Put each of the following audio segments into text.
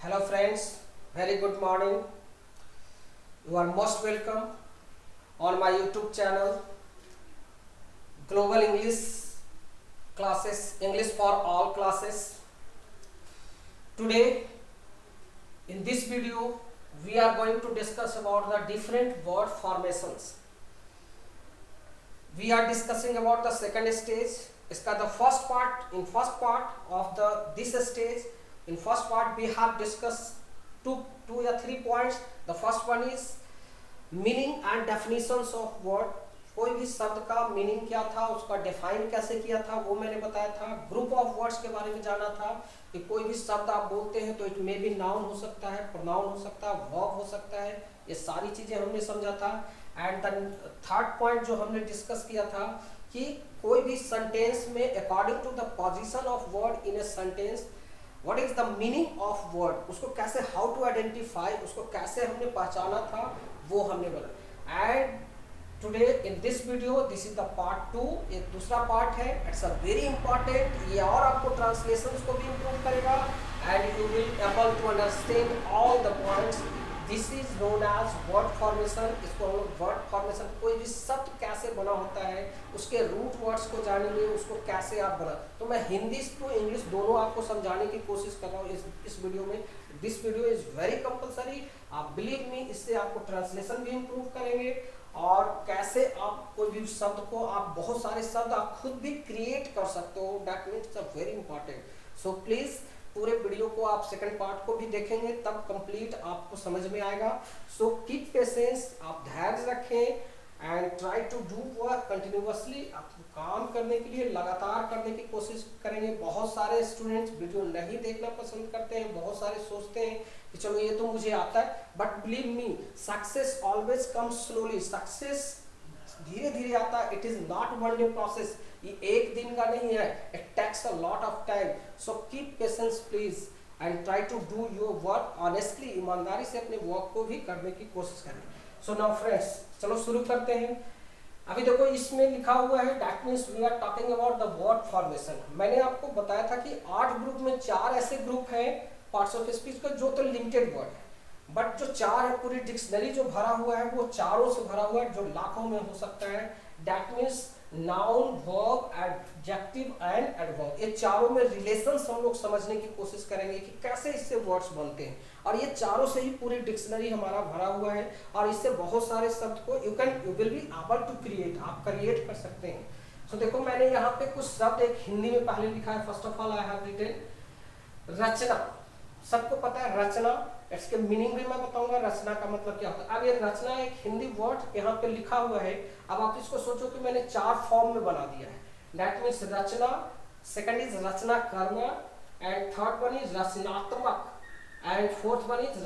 Hello friends, very good morning. You are most welcome on my YouTube channel Global English Classes, English for all classes. Today in this video we are going to discuss about the different word formations. We are discussing about the second stage. इसका the first part of this stage. In first part we have discussed two or three points. The first one is meaning and definitions of word. कोई भी शब्द का meaning क्या था, उसका define कैसे किया था, वो मैंने बताया था. ग्रुप ऑफ वर्ड्स के बारे में जाना था कि कोई भी शब्द आप बोलते हैं तो इट मे बी नाउन हो सकता है, प्रोनाउन हो सकता है, वर्ब हो सकता है. ये सारी चीजें हमने समझा था. एंड द थर्ड पॉइंट जो हमने डिस्कस किया था कि कोई भी सेंटेंस में according to the position of word in a sentence what is the meaning of word, उसको कैसे, हाउ टू आइडेंटिफाई, उसको कैसे हमने पहचाना था, वो हमने बोला. And today in this video this is the part 2. एक दूसरा पार्ट है, इट्स अ वेरी इंपॉर्टेंट. ये और आपको ट्रांसलेशंस को भी इम्प्रूव करेगा and you will able to understand all the points. This is known as word formation. इसको हम लोग वर्ड फॉर्मेशन, कोई भी शब्द कैसे बना होता है, उसके रूट वर्ड्स को जानेंगे, उसको कैसे आप बना. तो मैं हिंदी टू इंग्लिश दोनों आपको समझाने की कोशिश कर रहा हूँ इस वीडियो में. This video is very compulsory. आप बिलीव मी, इससे आपको ट्रांसलेशन भी इम्प्रूव करेंगे और कैसे आप कोई भी शब्द को, आप बहुत सारे शब्द आप खुद भी क्रिएट कर सकते हो. That means a very important. So please पूरे वीडियो को आप सेकंड पार्ट को भी देखेंगे तब कंप्लीट आपको समझ में आएगा. सो कीप पेशेंस, आप धैर्य रखें and try to do work continuously. आप काम करने के लिए लगातार करने की कोशिश करेंगे. बहुत सारे स्टूडेंट्स वीडियो नहीं देखना पसंद करते हैं, बहुत सारे सोचते हैं कि चलो ये तो मुझे आता है, but believe me success always comes slowly. Success धीरे धीरे आता है. It is not one day process. ये एक दिन का नहीं है. It takes a lot of time. So keep patience please and try to do your work honestly. ईमानदारी से अपने वर्क को भी करने की कोशिश करें. सो नाउ फ्रेंड्स, चलो शुरू करते हैं. अभी देखो इसमें लिखा हुआ है that means we are talking about the word formation. मैंने आपको बताया था कि 8 ग्रुप में 4 ऐसे ग्रुप हैं पार्ट्स ऑफ स्पीच का जो तो लिमिटेड वर्ड है, बट जो 4 है पूरी डिक्शनरी जो भरा हुआ है वो चारों से भरा हुआ है जो लाखों में हो सकता है. That means noun, verb, adjective and adverb. ये चारों में रिलेशंस हम लोग समझने की कोशिश करेंगे कि कैसे इससे वर्ड्स बनते हैं. और ये चारों से ही पूरी डिक्शनरी हमारा भरा हुआ है और इससे बहुत सारे शब्द को you will be able to create, आप क्रिएट कर सकते हैं. सो देखो मैंने यहाँ पे कुछ शब्द एक हिंदी में पहले लिखा है. First of all I have written रचना. सबको पता है रचना, इसके मीनिंग भी मैं बताऊंगा रचना का मतलब क्या होता है. अब ये रचना एक हिंदी वर्ड यहाँ पे लिखा हुआ है. अब आप इसको सोचो कि मैंने 4 फॉर्म में बना दिया है. दैट मीन्स रचना, सेकंड इज रचना करना, एंड थर्ड वन इज रचनात्मक, एंड फोर्थ वन इज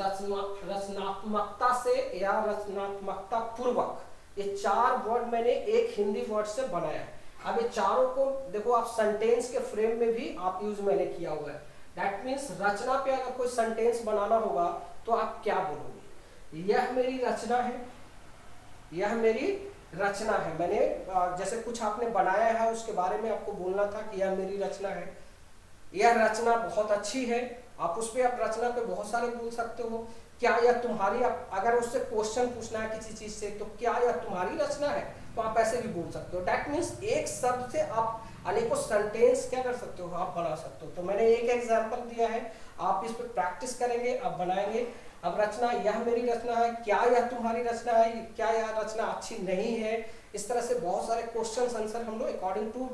रचनात्मकता से या रचनात्मकता पूर्वक. ये 4 वर्ड मैंने एक हिंदी वर्ड से बनाया है. अब ये चारों को देखो आप सेंटेंस के फ्रेम में भी आप यूज मैंने किया हुआ है. दैट मीन्स रचना पे अगर कोई सेंटेंस बनाना होगा तो आप क्या बोलोगे, यह मेरी रचना है, यह मेरी रचना है. मैंने जैसे कुछ आपने बनाया है उसके बारे में आपको बोलना था कि यह मेरी रचना है, यह रचना बहुत अच्छी है. आप उस पर आप रचना पे बहुत सारे बोल सकते हो. क्या यह तुम्हारी, अगर उससे क्वेश्चन पूछना है किसी चीज से तो क्या यह तुम्हारी रचना है, तो आप ऐसे भी बोल सकते हो. दैट मीन्स एक शब्द से आप अनेकों सेंटेंस क्या कर सकते हो, आप बना सकते हो. तो मैंने एक एग्जांपल दिया है, आप इस पे प्रैक्टिस करेंगे, आप बनाएंगे. अब रचना, यह मेरी रचना है, क्या यह तुम्हारी रचना है, क्या यह रचना अच्छी नहीं है. इस तरह से बहुत सारे क्वेश्चन आंसर हम लोग अकॉर्डिंग टू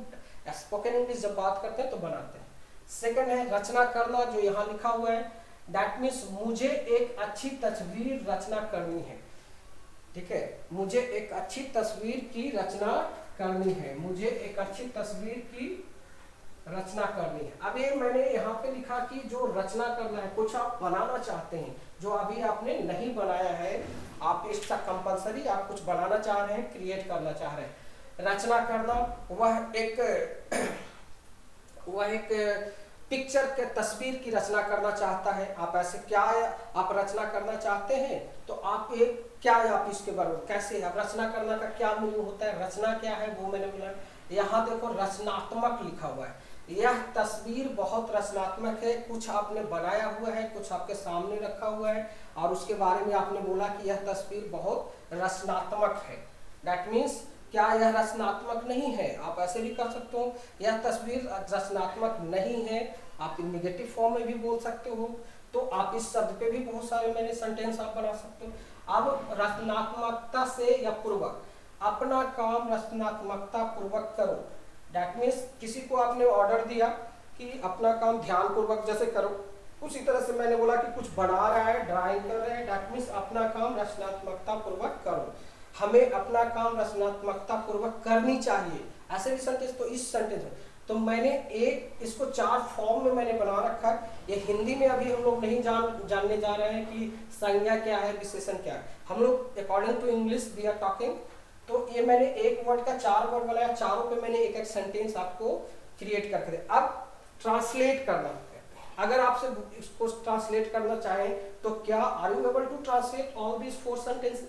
स्पोकन इंग्लिश जब बात करते हैं तो बनाते हैं. सेकंड है रचना करना जो यहाँ लिखा हुआ है. दैट मीन्स मुझे एक अच्छी तस्वीर रचना करनी है. ठीक है, मुझे एक अच्छी तस्वीर की रचना करनी है, मुझे एक अच्छी तस्वीर की रचना करनी है. अब ये मैंने यहाँ पे लिखा कि जो रचना करना है, कुछ आप बनाना चाहते हैं जो अभी आपने नहीं बनाया है, आप इसका कंपलसरी आप कुछ बनाना चाह रहे हैं, क्रिएट करना चाह रहे हैं. रचना करना वह एक पिक्चर के तस्वीर की रचना करना चाहता है. आप ऐसे क्या आप रचना करना चाहते हैं तो आप एक क्या है, आप इसके बारे में कैसे, आप रचना करना का क्या मीनिंग होता है, रचना क्या है वो मैंने बोला. यहाँ देखो रचनात्मक लिखा हुआ है. यह तस्वीर बहुत रचनात्मक है, कुछ आपने बनाया हुआ है, कुछ आपके सामने रखा हुआ है और उसके बारे में आपने बोला कि यह तस्वीर बहुत रचनात्मक है। दैट मीन्स क्या यह रचनात्मक नहीं है? आप ऐसे भी कर सकते हो, यह तस्वीर रचनात्मक नहीं है। आप निगेटिव फॉर्म में भी बोल सकते हो। तो आप इस शब्द पे भी बहुत सारे मैंने सेंटेंस आप बना सकते हो। अब रचनात्मकता से या पूर्वक, अपना काम रचनात्मकता पूर्वक करो। दैट मीन्स किसी को आपने ऑर्डर दिया कि अपना काम ध्यान पूर्वक जैसे करो, उसी तरह से मैंने बोला कि कुछ बना रहा है, ड्राइंग कर रहा है, दैट मीन्स अपना काम रचनात्मकता पूर्वक करो। हमें अपना काम रचनात्मकता पूर्वक करनी चाहिए, ऐसे भी सेंटेंस। तो इस सेंटेंस में तो मैंने एक इसको 4 फॉर्म में मैंने बना रखा है। ये हिंदी में अभी हम लोग नहीं जानने जा रहे हैं कि संज्ञा क्या है, विशेषण क्या है। हम लोग according to English we are talking. तो ये मैंने एक वर्ड का 4 वर्ड बनाया, चारों पे मैंने एक एक सेंटेंस आपको क्रिएट करके दे। अब ट्रांसलेट करना, अगर आपसे इसको ट्रांसलेट करना चाहें तो क्या are you able to translate all these 4 sentence?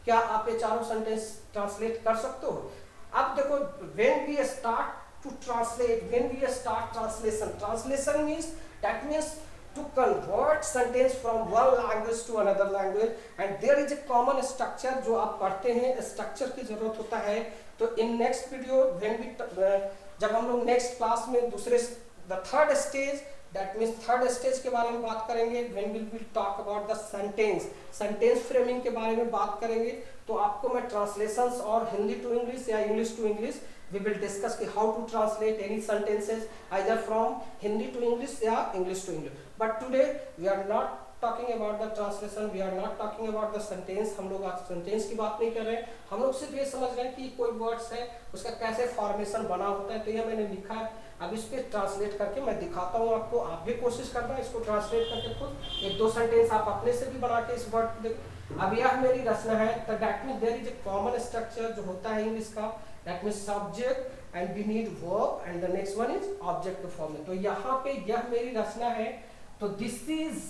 क्या आप ये चारों सेंटेंस ट्रांसलेट कर सकते हो? अब देखो, when we start to translate, when we start translation, translation means that means to convert sentence from one language to another language and there is a common structure जो आप पढ़ते हैं, स्ट्रक्चर की जरूरत होता है। तो in next video when we जब हम लोग नेक्स्ट क्लास में दूसरे the third stage, that means third stage के बारे में बात करेंगे, when we will talk about the sentence framing के बारे में बात करेंगे। तो आपको मैं ट्रांसलेशंस और हिंदी टू इंग्लिश या English to English we will discuss कि how to translate any sentences either from Hindi to English या English to English. But today we are not talking about the translation, we are not talking about the sentence. हम लोग आज sentence की बात नहीं कर रहे हैं, हम लोग सिर्फ ये समझ रहे हैं कि कोई वर्ड्स है उसका कैसे फॉर्मेशन बना होता है। तो ये मैंने लिखा है, अब इस पे ट्रांसलेट करके मैं दिखाता हूँ आपको। आप भी कोशिश करना है इसको ट्रांसलेट करके खुद एक दो सेंटेंस आप अपने से भी बना के इस वर्ड को देखो। अब यह मेरी रचना है। तो that means there is a common structure जो होता है इंग्लिश का, that means subject and we need verb and the next one is object form में। तो यहाँ पे यह मेरी रचना है। तो दिस इज,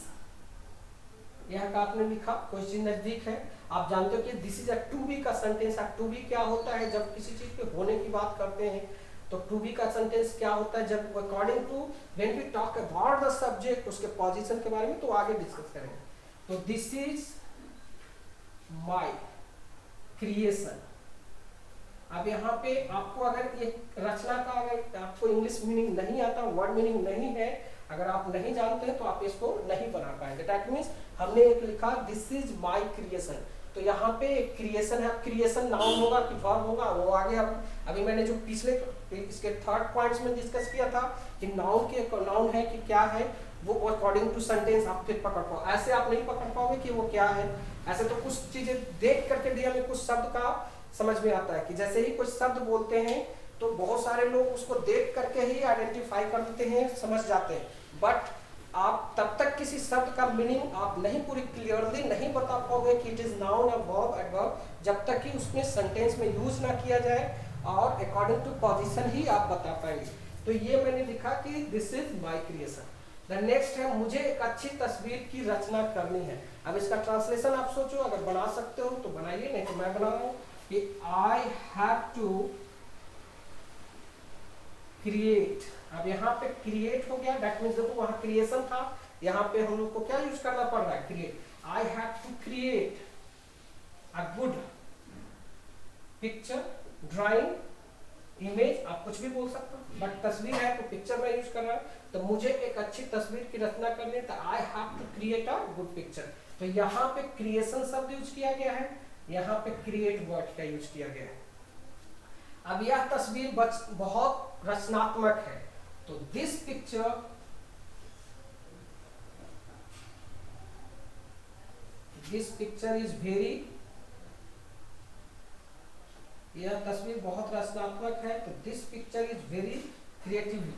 यह का आपने लिखा, क्वेश्चन नजदीक है। आप जानते हो कि this is a to be का सेंटेंस है। टू बी क्या होता है? जब किसी चीज के होने की बात करते हैं तो टू बी का सेंटेंस क्या होता है? जब according to when we talk about the subject, उसके पोजीशन के बारे में तो आगे डिस्कस करेंगे। तो दिस इज माय क्रिएशन। अब यहाँ पे आपको अगर ये रचना का अगर आपको इंग्लिश मीनिंग नहीं आता, वर्ड मीनिंग नहीं है, अगर आप नहीं जानते हैं तो आप इसको नहीं बना पाएंगे। दैट मीन्स हमने एक लिखा दिस इज माय क्रिएशन। तो यहाँ पे क्रिएशन है। क्रिएशन नाउन होगा कि वर्ब होगा वो आगे अभी मैंने जो पिछले इसके थर्ड पॉइंट्स में डिस्कस किया था कि नाउन है कि क्या है, वो अकॉर्डिंग टू सेंटेंस आप फिर पकड़ पाओ। ऐसे आप नहीं पकड़ पाओगे कि वो क्या है। ऐसे तो कुछ चीजें देख करके भी हमें कुछ शब्द का समझ में आता है कि जैसे ही कुछ शब्द बोलते हैं तो बहुत सारे लोग उसको देख करके ही आइडेंटिफाई कर देते हैं, समझ जाते हैं। बट आप तब तक किसी शब्द का मीनिंग आप नहीं पूरी क्लियरली नहीं बता पाओगे कि इट इज नाउन और वर्ब एडवर्ब, जब तक कि उसमें सेंटेंस में यूज ना किया जाए और अकॉर्डिंग टू पोजीशन ही आप बता पाएंगे। तो ये मैंने लिखा कि this is my creation. The next है, मुझे एक अच्छी तस्वीर की रचना करनी है। अब इसका ट्रांसलेशन आप सोचो, अगर बना सकते हो तो बनाइए, नहीं तो मैं बना रहा हूँ कि आई हैव टू क्रिएट। अब यहाँ पे क्रिएट हो गया, दैट मीन्स देखो वहां क्रिएशन था, यहाँ पे हम लोग को क्या यूज करना पड़ रहा है? Create. I have to create a good picture, drawing, image, आप कुछ भी बोल सकते हो, बट तस्वीर है तो पिक्चर में यूज कर रहा है। तो मुझे एक अच्छी तस्वीर की रचना करनी है, तो I have to create a good picture. तो यहाँ पे क्रिएशन शब्द यूज किया गया है, यहाँ पे क्रिएट वर्ड का यूज किया गया है। अब यह तस्वीर बहुत रचनात्मक है। तो दिस पिक्चर इज वेरी, यह तस्वीर बहुत रचनात्मक है। तो this picture is very creative,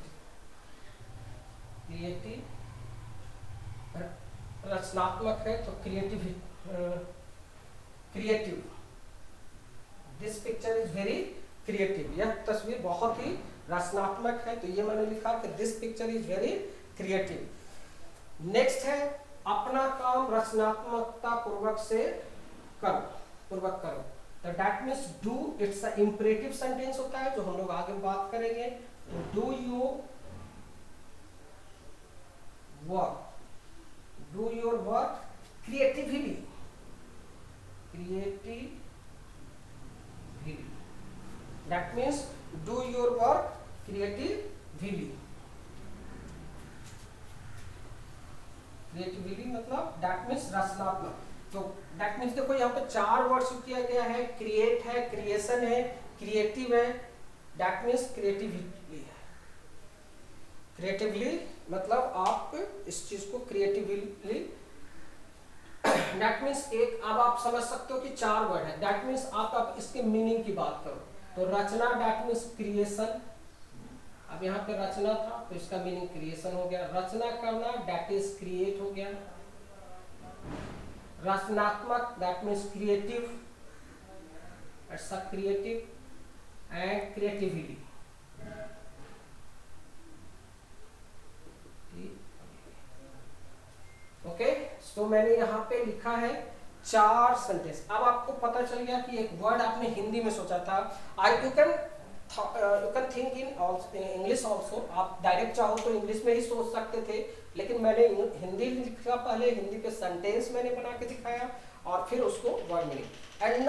रचनात्मक है तो creative. This picture is very creative, यह तस्वीर बहुत ही रचनात्मक है। तो ये मैंने लिखा कि this picture is very creative. Next है, अपना काम रचनात्मकता पूर्वक करो। तो that means do, it's a imperative sentence होता है जो हम लोग आगे बात करेंगे। तो do you work, do your work creatively, that means do your work creatively, मतलब that means रचनात्मक। तो that means देखो यहाँ पे 4 वर्ड्स यूज किया गया है, क्रिएट है, क्रिएशन है, क्रिएटिव है, that means क्रिएटिविटी है। क्रिएटिवली मतलब आप इस चीज को क्रिएटिवली, दैट मीन्स एक, अब आप समझ सकते हो कि 4 वर्ड है, दैट मीन्स आप इसके मीनिंग की बात करो तो रचना दैट मीन्स क्रिएशन, अब यहाँ पे रचना था तो इसका मीनिंग क्रिएशन हो गया, रचना करना दैट इज क्रिएट हो गया, रचनात्मक that means creative, it's a creative and creativity. Okay, तो मैंने यहाँ पे लिखा है 4 सेंटेंस। अब आपको पता चल गया कि एक वर्ड आपने हिंदी में सोचा था, you can think in English also, आप डायरेक्ट चाहो तो इंग्लिश में ही सोच सकते थे, लेकिन मैंने हिंदी लिखा, पहले हिंदी पे सेंटेंस मैंने बना के दिखाया और फिर उसको word meaning. And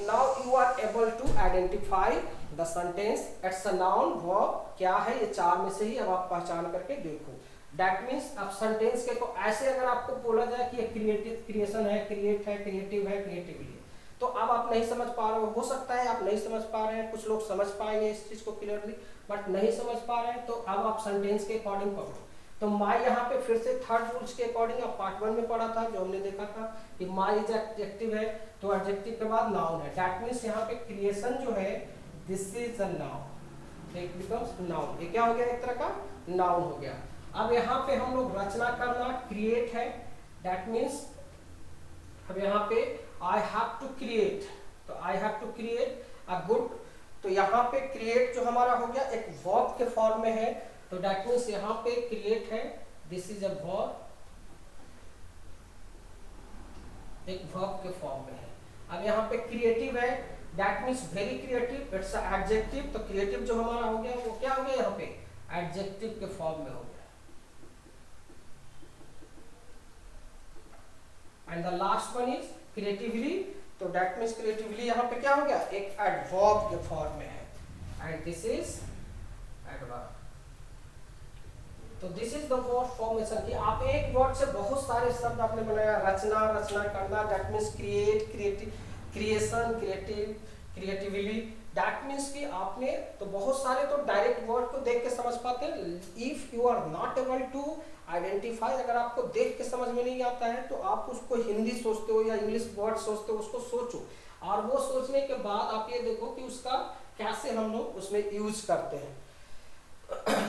now you are able to identify the sentence, it's a noun, verb क्या है ये 4 में से ही अब आप पहचान करके देखो। दैट मीन्स अब सेंटेंस के को ऐसे अगर आपको बोला जाए कि ये क्रिएटिव, क्रिएशन है, क्रिएट है, क्रिएटिव है, क्रिएटिवली, तो अब आप नहीं समझ पा रहे हो सकता है आप नहीं समझ पा रहे हैं, कुछ लोग समझ पाएंगे इस चीज को क्लियरली, बट नहीं समझ पा रहे हैं, तो अब आप सेंटेंस के अकॉर्डिंग पढ़ो। तो माई यहाँ पे फिर से 3rd रूल्स के अकॉर्डिंग आप पार्ट 1 में पढ़ा था, जो हमने देखा था कि माई इज एडजेक्टिव है, तो एडजेक्टिव के बाद नाउन है, दैट मीन्स यहाँ पे क्रिएशन जो है this is a noun, it becomes noun, ये क्या हो गया, एक तरह का नाउन हो गया। अब यहाँ पे हम लोग रचना करना क्रिएट है, दैट मीन्स अब यहाँ पे आई हैव टू क्रिएट, तो I have to create a good, तो यहाँ पे क्रिएट जो हमारा हो गया एक वर्ब के फॉर्म में है, तो दैट मीन्स यहाँ पे क्रिएट है, दिस इज अ वर्ब, एक वर्ब के फॉर्म में है। अब यहाँ पे क्रिएटिव है, that means very creative, it's a adjective, तो क्रिएटिव जो हमारा हो गया वो क्या हो गया, यहाँ पे एडजेक्टिव के फॉर्म में हो गया। And the last one is creatively, तो दैट मीन्स क्रिएटिवली यहाँ पे क्या हो गया, एक एडवर्ब के फॉर्म में है, एंड दिस इज एडवर्ब। तो this is the word formation, कि आप एक वर्ड से बहुत सारे शब्द आपने बनाया, रचना, रचना करना, that means create, creative, creation, creative, creatively, that means कि आपने तो बहुत सारे तो डायरेक्ट वर्ड को देख के समझ पाते हैं, if you are not able to identify, अगर आपको देख के समझ में नहीं आता है तो आप उसको हिंदी सोचते हो या इंग्लिश वर्ड सोचते हो, उसको सोचो, और वो सोचने के बाद आप ये देखो कि उसका कैसे हम लोग उसमें यूज करते हैं।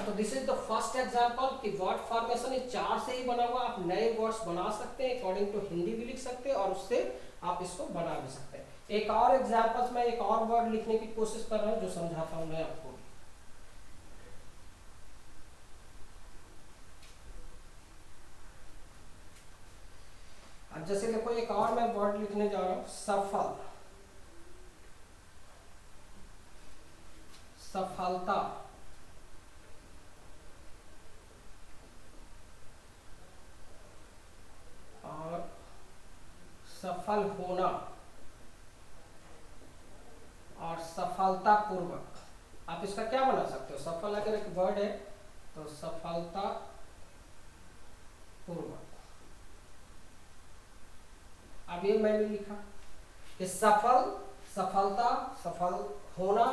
तो this is the first example कि वर्ड फॉर्मेशन ये 4 से ही बना हुआ, आप नए वर्ड्स बना सकते हैं, अकॉर्डिंग टू हिंदी भी लिख सकते हैं और उससे आप इसको बना भी सकते हैं। एक और एग्जांपल्स में एक और वर्ड लिखने की कोशिश कर रहा हूँ जो समझाता हूँ मैं आपको। अब जैसे देखो एक और मैं वर्ड लिखने जा रहा हूँ, सफल, सफलता, और सफल होना, और सफलता पूर्वक। आप इसका क्या बना सकते हो, सफल अगर एक वर्ड है तो सफलता पूर्वक। अब ये मैंने लिखा कि सफल, सफलता, सफल होना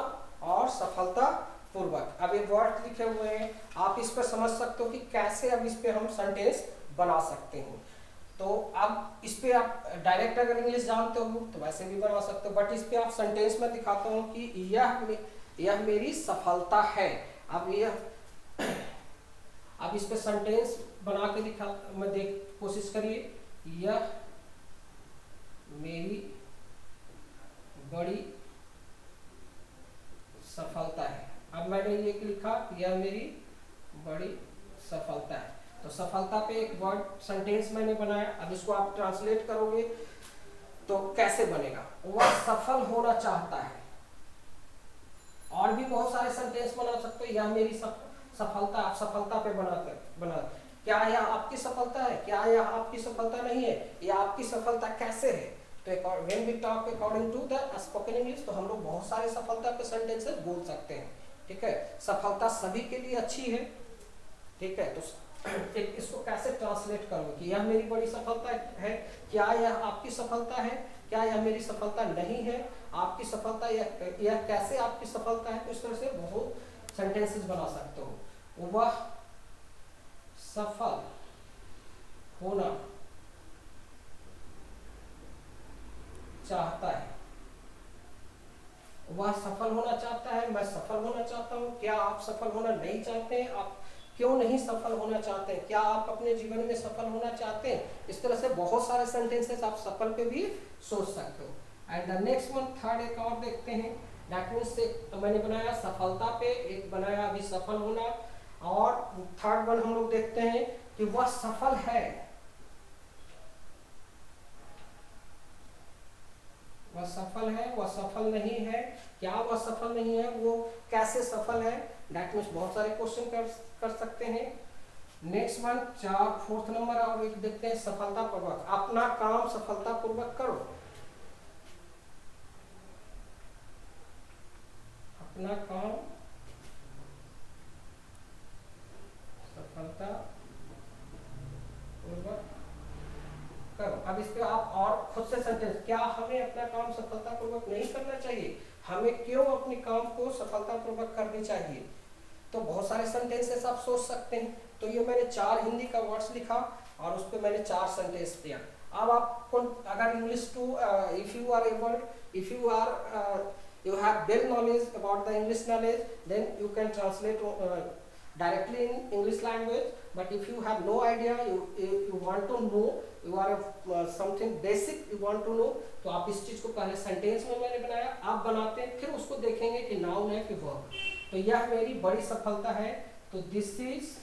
और सफलता पूर्वक। अब ये वर्ड लिखे हुए हैं, आप इस पर समझ सकते हो कि कैसे अब इस पे हम सेंटेंस बना सकते हैं। तो अब इस पे आप डायरेक्ट अगर इंग्लिश जानते हो तो वैसे भी बना सकते हो, बट इस पे आप सेंटेंस में दिखाता हूँ कि यह मेरी सफलता है। अब अब इस पे सेंटेंस बना के दिखा, मैं देख कोशिश करिए, यह मेरी बड़ी सफलता है। अब मैंने ये लिखा, यह मेरी बड़ी सफलता है, तो सफलता पे एक वर्ड सेंटेंस मैंने बनाया। अब इसको आप ट्रांसलेट करोगे तो कैसे बनेगा, वह सफल होना चाहता है। और भी बहुत सारे सेंटेंस बना सकते हो, यह मेरी सफलता, आप सफलता पे बना क्या यह आपकी सफलता है, क्या यह आपकी सफलता नहीं है, या आपकी सफलता कैसे है। तो when we talk according to the spoken English, तो हम लोग बहुत सारे सफलता पे सेंटेंसेस बोल सकते हैं। ठीक है, सफलता सभी के लिए अच्छी है। ठीक है, तो एक इसको कैसे ट्रांसलेट करो कि यह मेरी बड़ी सफलता है, क्या यह आपकी सफलता है, क्या यह मेरी सफलता नहीं है, आपकी सफलता, यह कैसे आपकी सफलता है। तो इस तरह से बहुत सेंटेंसेस बना सकते हो। वह सफल होना चाहता है, वह सफल होना चाहता है, मैं सफल होना चाहता हूँ। क्या आप सफल होना नहीं चाहते हैं? आप क्यों नहीं सफल होना चाहते हैं? क्या आप अपने जीवन में सफल होना चाहते हैं? इस तरह से बहुत सारे सेंटेंसेस आप सफल पे भी सोच सकते हो। And the next one, third एक और देखते हैं। दैट मीन्स तो मैंने बनाया सफलता पे, एक बनाया अभी सफल होना, और थर्ड वन हम लोग देखते हैं कि वह सफल है, वह सफल है, वह सफल नहीं है। क्या वह सफल नहीं है, वो कैसे सफल है। दैट मीन्स बहुत सारे क्वेश्चन कर सकते हैं। नेक्स्ट वन, फोर्थ नंबर और एक देखते हैं, सफलतापूर्वक, अपना काम सफलतापूर्वक करो, अपना काम सफलता पूर्वक करो। अब इस पे आप और खुद से सेंटेंस, क्या हमें अपना काम सफलतापूर्वक नहीं करना चाहिए, हमें क्यों अपने काम को सफलतापूर्वक करनी चाहिए। तो बहुत सारे सेंटेंसेस आप सोच सकते हैं। तो ये मैंने 4 हिंदी का वर्ड्स लिखा और उस पे मैंने 4 सेंटेंस दिया। अब आप अगर English to, if you are able, if you are you have well knowledge about the English knowledge, then you can translate directly in English language. But if you have no idea, you want to know, you are something basic you want to know, तो आप इस चीज को पहले sentence में मैंने बनाया, आप बनाते हैं, फिर उसको देखेंगे कि नाउन है कि वर्ब। तो यह मेरी बड़ी सफलता है। तो this is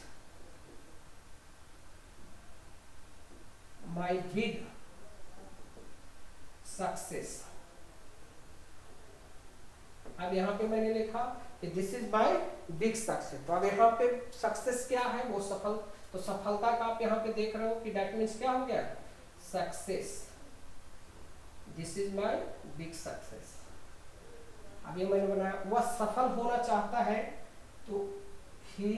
my big success. अब यहाँ पे मैंने लिखा कि this is my big success. तो अब यहाँ पे सक्सेस क्या है, वो सफल, तो सफलता का आप यहाँ पे देख रहे हो कि दैट मीन्स क्या हो गया, success. This is my big success. अब ये मैंने बनाया, वह सफल होना चाहता है, तो ही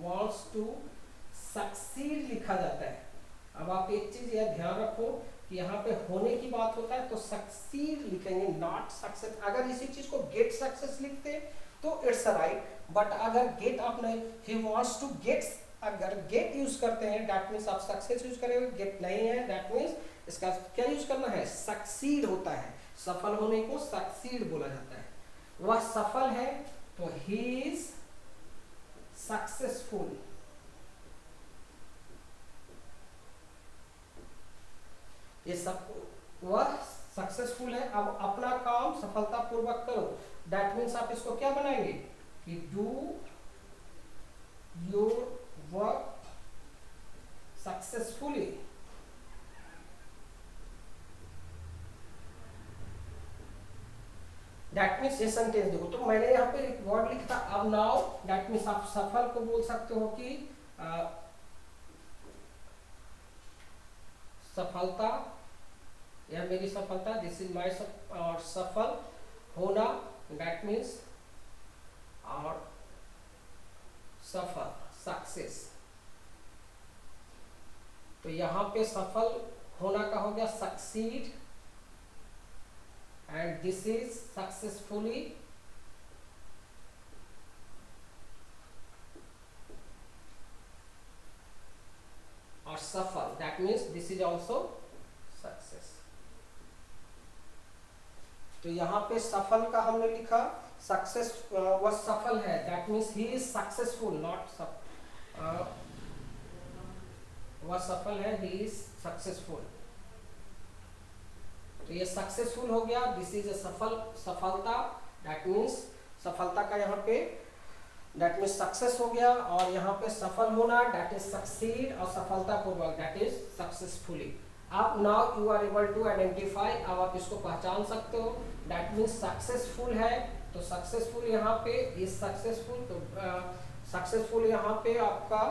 wants to succeed लिखा जाता है। अब आप एक चीज यह ध्यान रखो कि यहाँ पे होने की बात होता है तो सक्सीड लिखेंगे, नॉट सक्सेस। अगर इसी चीज को गेट सक्सेस लिखते तो इट्स राइट, बट अगर गेट आपने ही वांट्स टू गेट, अगर गेट यूज करते हैं दैट मीन्स आप सक्सेस यूज करेंगे, गेट नहीं है दैट मीन्स इसका क्या यूज करना है, सक्सीड होता है। सफल होने को सक्सीड बोला जाता है। वह सफल है तो ही इज सक्सेसफुल। ये सब वह सक्सेसफुल है। अब अपना काम सफलतापूर्वक करो, दैट मीन्स आप इसको क्या बनाएंगे कि do your work successfully. That means ये सेंटेंस देखो, तो मैंने यहाँ पे एक वर्ड लिखा था अब नाउ, दैट मीन्स आप सफल को बोल सकते हो कि सफलता, यह मेरी सफलता, दिस इज माय, और सफल होना दैट मीन्स, और सफल सक्सेस। तो यहाँ पे सफल होना का हो गया succeed, and this is successfully, और सफल that means this is also success. तो यहाँ पे सफल का हमने लिखा सक्सेस, वह सफल है that means he is successful, not वह सफल है, ही इज सक्सेसफुल। तो ये सक्सेसफुल हो गया, दिस इज अ सफलता दैट मीन्स सफलता का यहाँ पे दैट मीन्स सक्सेस हो गया, और यहाँ पे सफल होना दैट इज सक्सीड, और सफलतापूर्वक दैट इज सक्सेसफुली। अब now you are able to identify, अब आप इसको पहचान सकते हो। दैट मीन्स सक्सेसफुल है तो सक्सेसफुल यहाँ पे इज सक्सेसफुल, तो सक्सेसफुल यहाँ पे आपका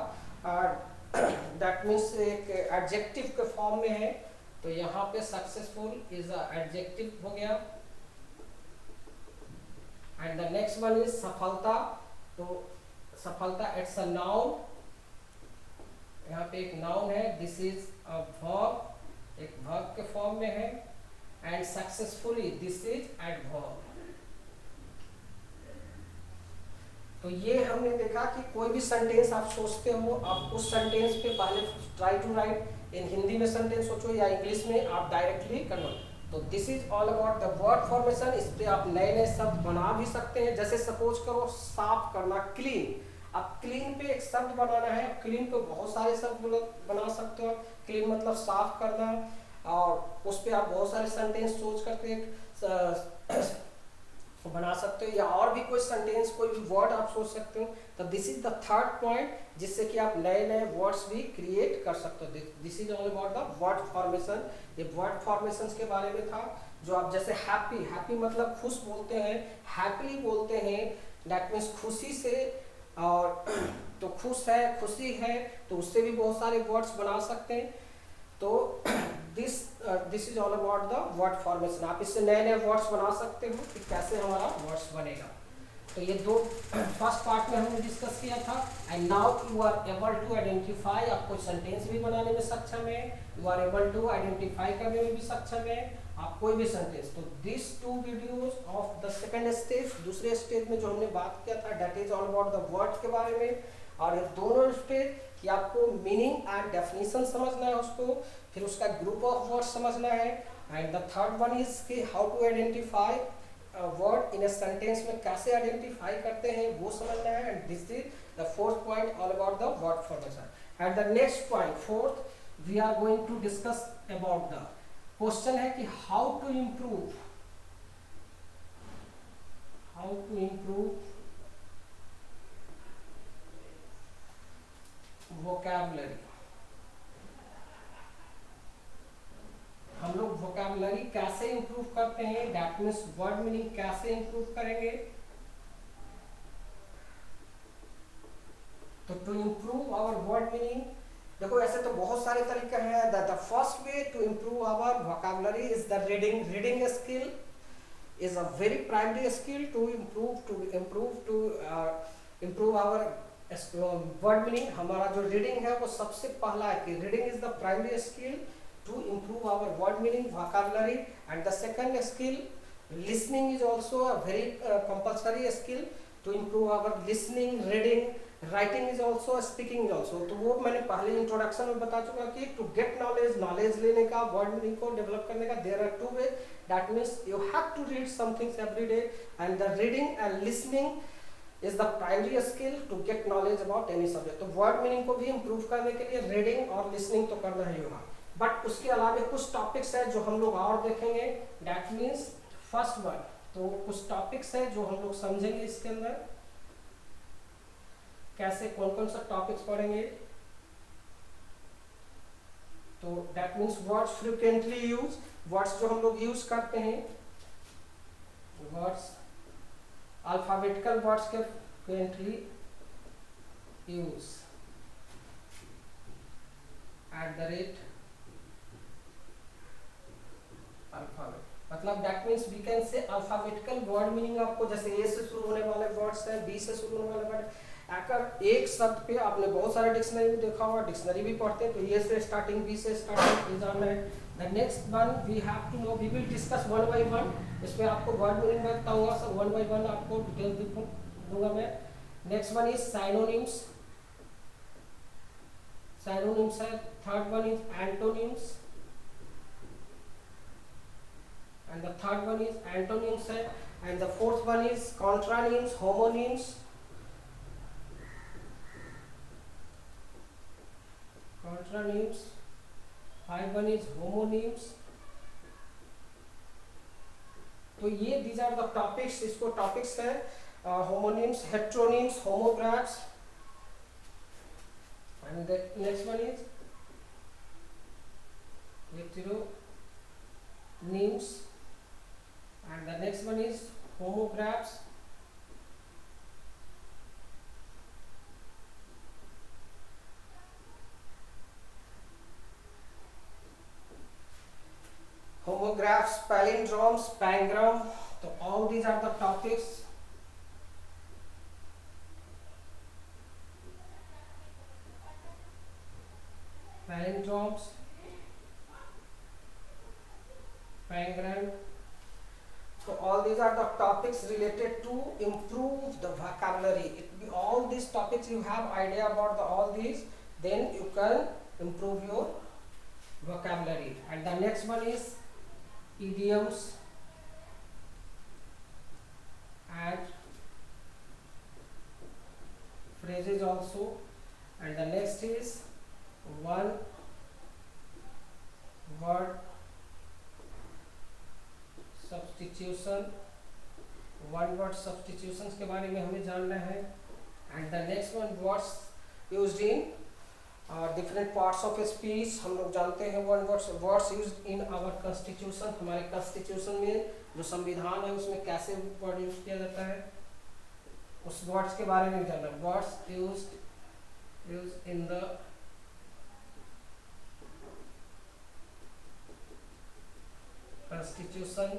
दैट मीन्स एक एडजेक्टिव के फॉर्म में है, तो यहाँ पे सक्सेसफुल इज अ एडजेक्टिव हो गया। And the next one is सफलता, तो सफलता इट्स अ नाउन, यहाँ पे एक नाउन है, दिस इज अ वर्ब, एक वर्ब के फॉर्म में है। And successfully this is adverb. तो ये हमने देखा कि कोई भी सेंटेंस आप सोचते हो, आप उस सेंटेंस पे पहले ट्राई टू राइट इन हिंदी में सेंटेंस सोचो या इंग्लिश में आप डायरेक्टली कन्वर्ट। तो this is all about the word formation. इस पे आप नए नए शब्द बना भी सकते हैं, जैसे सपोज करो साफ करना, क्लीन। अब क्लीन पे एक शब्द बनाना है, क्लीन पे बहुत सारे शब्द बना सकते हो। क्लीन मतलब साफ करना, और उस पर आप बहुत सारे सेंटेंस सोच करके बना सकते हो, या और भी कोई सेंटेंस कोई भी वर्ड आप सोच सकते हो। तो this is the third point, जिससे कि आप नए नए वर्ड्स भी क्रिएट कर सकते हो। This is all about the word formation. ये वर्ड फॉर्मेशन के बारे में था, जो आप जैसे हैप्पी, हैप्पी मतलब खुश बोलते हैं, हैप्पीली बोलते हैं, दैट मीन्स खुशी से, और तो खुश है, खुशी है, तो उससे भी बहुत सारे वर्ड्स बना सकते हैं। तो this is all about the word formation. आप इससे नए नए वर्ड्स बना सकते हो कि कैसे हमारा वर्ड्स बनेगा। तो ये दो फर्स्ट पार्ट में हमने डिस्कस किया था। And now you are able to identify, आप कोई सेंटेंस भी बनाने में सक्षम है, you are able to identify करने में भी सक्षम है आप कोई भी सेंटेंस। तो this two videos of the second stage, दूसरे स्टेज में जो हमने बात किया था, that is all about the word के बारे में। और ये दोनों स्टेज कि आपको मीनिंग एंड डेफिनेशन समझना है उसको, फिर उसका ग्रुप ऑफ वर्ड समझना है। And the third one is कि how to identify word in a sentence में कैसे आइडेंटिफाई करते हैं वो समझना है। And this is the fourth point all about the word formation. And the next point fourth, we are going to discuss about the question है कि how to improve, how to improve vocabulary. हम लोग vocabulary कैसे improve करते हैं, that means word meaning कैसे improve करेंगे। तो to improve our word meaning, देखो ऐसे तो बहुत सारे तरीके हैं। The first way to improve our vocabulary is the reading. Reading skill is a very primary skill to improve our word meaning. हमारा जो रीडिंग है वो सबसे पहला है कि reading is the primary skill to improve our word meaning, vocabulary. And the second skill, listening, is also a very compulsory skill to improve our listening, reading, writing is also, speaking is also. तो वो मैंने पहले introduction में बता चुका कि to get knowledge, knowledge लेने का, वर्ड मीनिंग को डेवलप करने का, there are two way. That means you have to read somethings every day, and the reading and listening is the primary skill to get knowledge about any subject. तो word meaning को भी improve करने के लिए reading और listening तो करना ही होगा। बट उसके अलावा कुछ टॉपिक्स है जो हम लोग और देखेंगे, दैट मीन्स फर्स्ट वन। तो कुछ टॉपिक्स है जो हम लोग समझेंगे इसके अंदर, कैसे कौन कौन सा टॉपिक्स पढ़ेंगे। तो that means words frequently use, words जो हम लोग यूज करते हैं, वर्ड्स अल्फाबेटिकल वर्ड्स के frequently use at the rate alphabet, मतलब that means we can say alphabetical word meaning. आपको जैसे ए से शुरू होने वाले वर्ड्स हैं, बी से शुरू होने वाले वर्ड, अगर एक शब्द पे आपने बहुत सारे डिक्शनरी भी देखा होगा, डिक्शनरी भी पढ़ते हैं, तो ए से स्टार्टिंग, बी से स्टार्टिंग एग्जाम है। The next one we have to know, we will discuss one by one. इसमें आपको वर्ड मीनिंग बताऊंगा, सब वन बाय वन आपको डिटेल दूंगा मैं। Next one is synonyms, synonyms है। Third one is antonyms, and the third one is antonyms है, and the fourth one is contronyms, homonyms, contronyms, five one is homonyms। तो ये these are the topics, इसको topics है, homonyms, heteronyms, homographs, and the next one is heteronyms, and the next one is homographs, photographs, palindromes, pangram. So all these are the topics. Palindromes, pangram. So all these are the topics related to improve the vocabulary. All these topics you have idea about all these, then you can improve your vocabulary. And the next one is idioms and phrases also. And the next is one word substitution. One word substitutions के बारे में हमें जानना है. And the next one words used in different parts of speech. हम लोग जानते हैं one words used in our constitution. हमारे कॉन्स्टिट्यूशन में जो संविधान है उसमें कैसे वर्ड यूज किया जाता है, उस वर्ड्स के बारे में जानना. Words used in the constitution.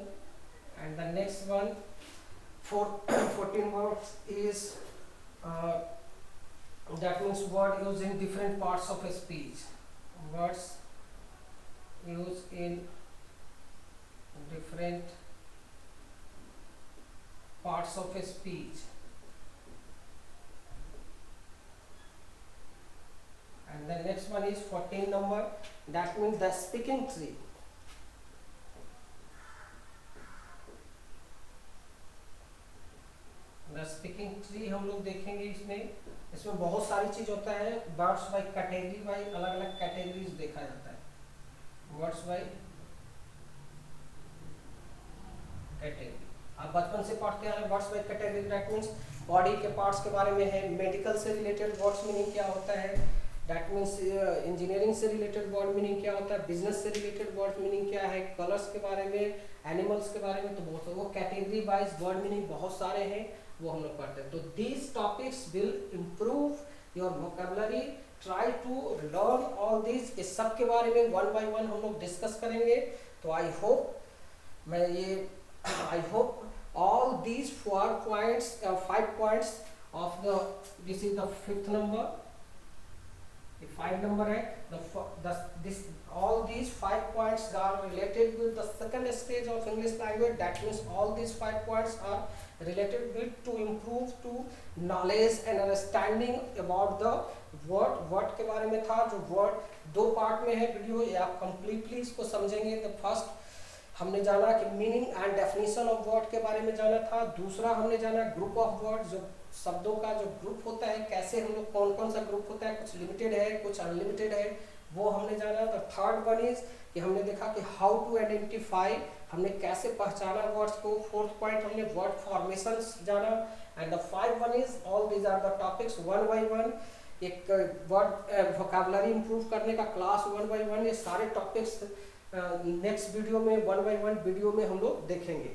And the next one for 14 words is that means word used in different parts of a speech. Words used in different parts of a speech. And the next one is 14 number, that means the speaking tree. Speaking tree हम लोग देखेंगे. इसमें बहुत सारी चीज होता है. Words by category, bye अलग अलग कैटेगरीज देखा जाता है. वर्ड्स बाय कैटेगरी आप बचपन से पढ़ते हैं. Words by category that means body के पार्ट्स के बारे में है. मेडिकल से रिलेटेड वर्ड्स मीनिंग क्या होता है, दैट मीन्स इंजीनियरिंग से रिलेटेड वर्ड मीनिंग क्या होता है, बिजनेस से रिलेटेड वर्ड मीनिंग क्या है, कलर्स के बारे में, एनिमल्स के बारे में. तो बहुत वो कैटेगरी वाइज वर्ड मीनिंग बहुत सारे हैं, वो हम लोग पढ़ते हैं. तो these topics will improve your vocabulary. Try to learn all this. इस सब के बारे में वन बाय वन हम लोग डिस्कस करेंगे. तो I hope all these 4 points 5 points of the this is the 5th number. 5 number है. All these 5 points are related with the second stage of English language. That means all these 5 points are related with to improve to knowledge and understanding about the word के बारे में था. जो word 2 part में है video, ये आप completely इसको समझेंगे. तो फर्स्ट हमने जाना कि meaning and definition of word के बारे में जाना था. दूसरा हमने जाना ग्रुप ऑफ वर्ड, जो शब्दों का जो ग्रुप होता है, कैसे हम लोग कौन कौन सा ग्रुप होता है, कुछ लिमिटेड है कुछ अनलिमिटेड है, वो हमने जाना. तो थर्ड वन इज कि हमने देखा कि हाउ टू आइडेंटिफाई, हमने कैसे पहचाना वर्ड्स को. फोर्थ पॉइंट हमने वर्ड फॉर्मेशंस जाना. And the 5 one is all these are the topics one by one. एक वर्ड वोकैबुलरी इंप्रूव करने का क्लास वन बाय वन. ये सारे टॉपिक्स नेक्स्ट वीडियो में वन बाय वन वीडियो में हम लोग देखेंगे.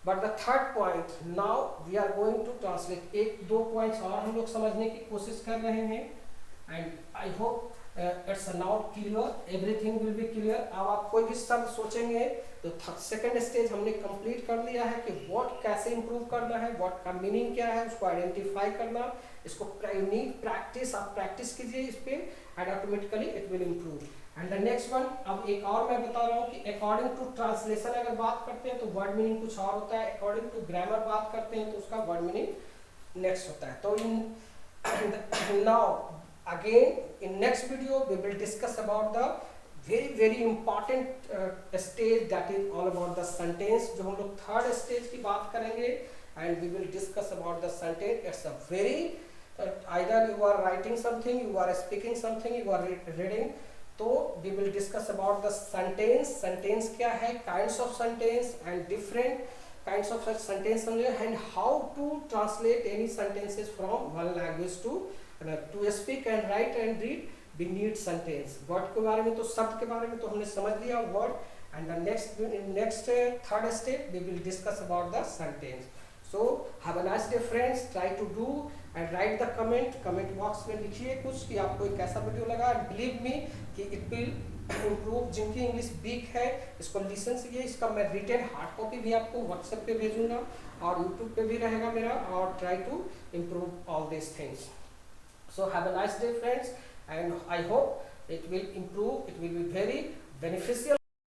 But the third point now we are going to translate. 1-2 points और हम लोग समझने की कोशिश कर रहे हैं. And I hope it's now clear, everything will be clear. अब आप कोई भी शब्द सोचेंगे तो सेकंड स्टेज हमने कंप्लीट कर लिया है कि वर्ड कैसे इंप्रूव करना है, वर्ड का मीनिंग क्या है, उसको आइडेंटिफाई करना. इसको नीड प्रैक्टिस, आप प्रैक्टिस कीजिए इस पे and automatically it will improve. And the next one, अब एक और मैं बता रहा हूँ कि अकॉर्डिंग टू ट्रांसलेशन अगर बात करते हैं तो वर्ड मीनिंग कुछ और होता है. अकॉर्डिंग टू ग्रामर बात करते हैं तो उसका वर्ड मीनिंग नेक्स्ट होता है. तो in now again in next video we will discuss about the very important stage, that is all about the sentence. जो हम लोग थर्ड स्टेज की बात करेंगे and we will discuss about the sentence. It's a very either you are writing something, you are speaking something, you are reading. तो we will discuss about the sentence. Sentence क्या है, kinds of sentence and different kinds of such sentence and how to translate any sentences from one language to speak and write and read. We need sentence. Word के बारे में तो शब्द के बारे में तो हमने समझ लिया word. And the next third step we will discuss about the sentence. So have a nice day friends. Try to do and write the comment box में लिखिए कुछ कि आपको एक कैसा वीडियो लगा. एंड बिलीव मी कि इट विल इम्प्रूव, जिनकी इंग्लिश वीक है इसको लिसन कीजिए। इसका मैं रिटन हार्ड कॉपी भी आपको व्हाट्सएप पे भेजूंगा और यूट्यूब पे भी रहेगा मेरा, और try to improve all this things. So have a nice day friends, and I hope it will improve, it will be very beneficial